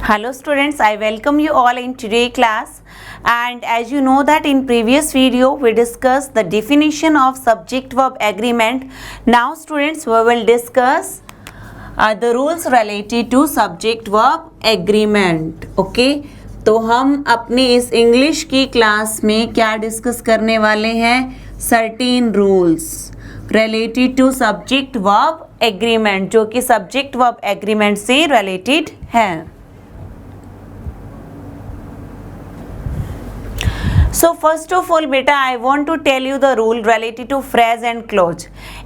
Hello students, I welcome you all in today's class, and as you know that in previous video we discussed the definition of subject verb agreement. Now students, we will discuss the rules related to subject verb agreement. Okay, तो हम अपनी इस English की class में क्या discuss करने वाले हैं? Certain rules related to subject verb agreement, जो कि सब्जेक्ट वर्ब एग्रीमेंट से रिलेटेड है. So first of all beta, I want to tell you the rule related to phrase and clause.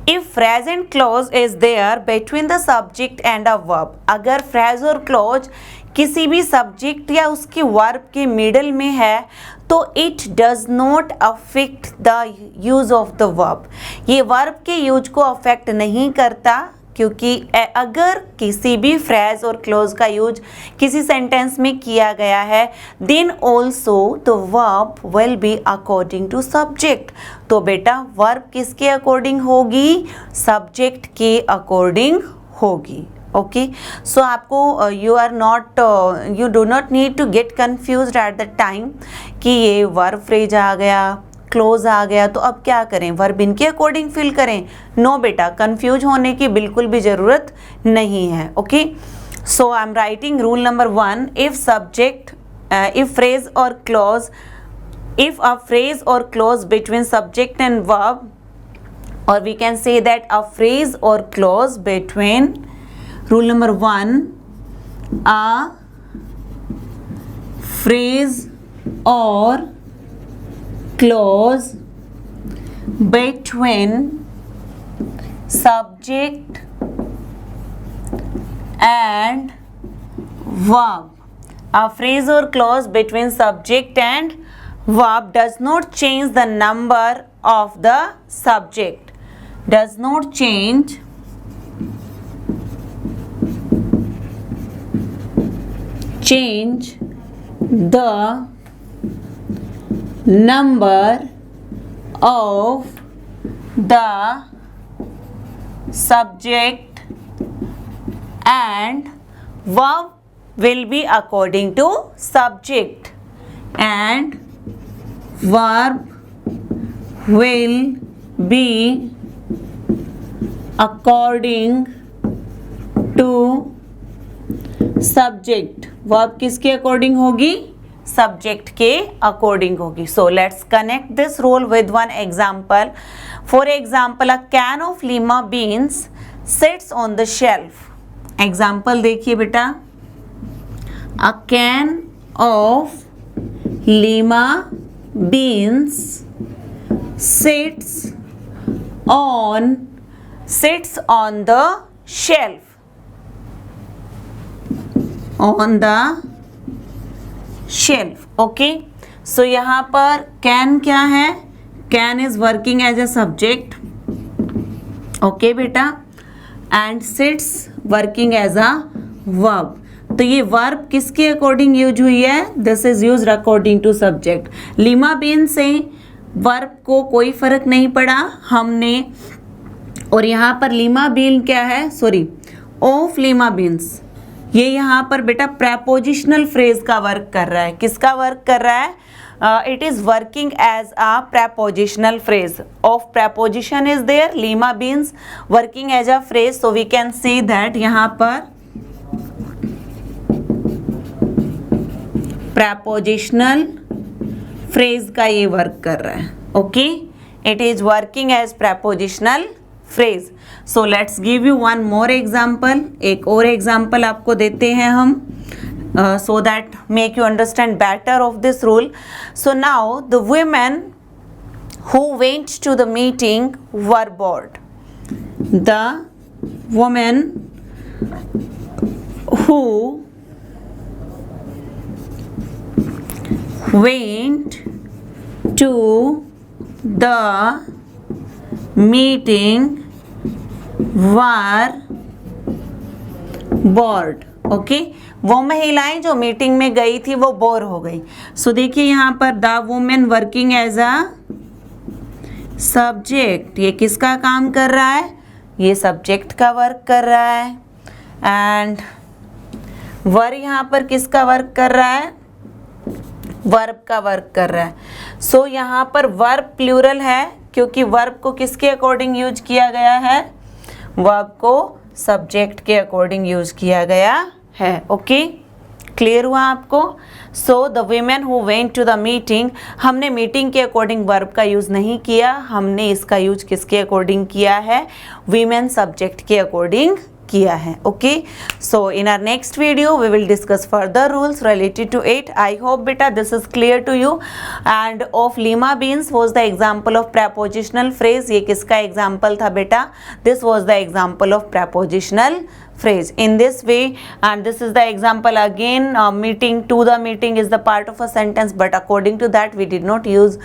If phrase and clause is there between the subject and a verb, अगर phrase और clause किसी भी subject या उसके verb के middle में है तो it does not affect the use of the verb. ये verb के use को affect नहीं करता, क्योंकि अगर किसी भी फ्रेज और क्लोज का यूज किसी सेंटेंस में किया गया है then also the verb will be according to subject. तो बेटा वर्ब किसके अकॉर्डिंग होगी? सब्जेक्ट के अकॉर्डिंग होगी. ओके, सो आपको you do not need to get confused at the time कि ये वर्ब फ्रेज आ गया, क्लोज आ गया, तो अब क्या करें? वर्ब इनके अकॉर्डिंग फिल करें? नो बेटा, कंफ्यूज होने की बिल्कुल भी ज़रूरत नहीं है. Okay, so I am writing rule number 1. If phrase और क्लॉज, इफ अ फ्रेज और clause between subject and verb, और we can say that a phrase और clause between, rule number 1, a phrase और clause between subject and verb. A phrase or clause between subject and verb does not change the number of the subject. Does not change the number of the subject, and verb will be according to subject, and verb will be according to subject. verb किसके according होगी? Subject के according होगी. So let's connect this rule with one example. For example, a can of lima beans sits on the shelf. Example देखिए बेटा, a can of lima beans sits on the shelf. On the shelf. Okay, so यहाँ पर can क्या है? Can is working as a subject. Okay बेटा, and sits working as a verb. तो ये verb किसके अकॉर्डिंग यूज हुई है? This is used according to subject. Lima bean से वर्ब को कोई फर्क नहीं पड़ा हमने, और यहाँ पर लीमा बीन क्या है? सॉरी, ऑफ लीमा बीन्स, ये यहाँ पर बेटा प्रेपोजिशनल फ्रेज का वर्क कर रहा है. किसका वर्क कर रहा है? It is working as a prepositional phrase. Of preposition is there, lima beans working as a phrase. So we can say that यहाँ पर प्रेपोजिशनल फ्रेज का ये वर्क कर रहा है. Okay, it is working as prepositional phrase. So let's give you one more example. एक और example आपको देते हैं हम, so that make you understand better of this rule. So now the women who went to the meeting were bored. The women who went to the meeting were bored. Okay, वो महिलाएं जो meeting में गई थी वो bore हो गई. सो देखिए यहाँ पर the women working as a subject. ये किसका काम कर रहा है? ये सब्जेक्ट का वर्क कर रहा है. एंड वर यहाँ पर किसका वर्क कर रहा है? वर्ब का वर्क कर रहा है। सो यहाँ पर वर्ब प्लूरल है क्योंकि वर्ब को किसके अकॉर्डिंग यूज किया गया है? वर्ब को सब्जेक्ट के अकॉर्डिंग यूज किया गया है। ओके, क्लियर हुआ आपको? So the women who went to the meeting, हमने मीटिंग के अकॉर्डिंग वर्ब का यूज नहीं किया, हमने इसका यूज किसके अकॉर्डिंग किया है? वीमेन सब्जेक्ट के अकॉर्डिंग किया है। Okay, so in our next video we will discuss further rules related to it. I hope बेटा this is clear to you. And of lima beans was the example of prepositional phrase. ये किसका example था बेटा? This was the example of prepositional phrase in this way, and this is the example again. Meeting, to the meeting is the part of a sentence, but according to that we did not use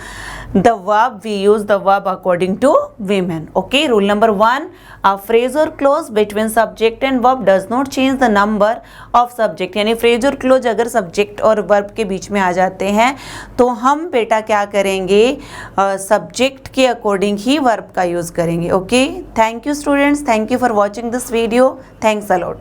the verb, we use the verb according to women. Okay, rule number 1, a phrase or clause between subject and verb does not change the number of subject. यानी phrase और clause अगर subject और verb के बीच में आ जाते हैं तो हम बेटा क्या करेंगे? subject के according ही verb का use करेंगे। Okay, thank you students, thank you for watching this video. Thanks a lot.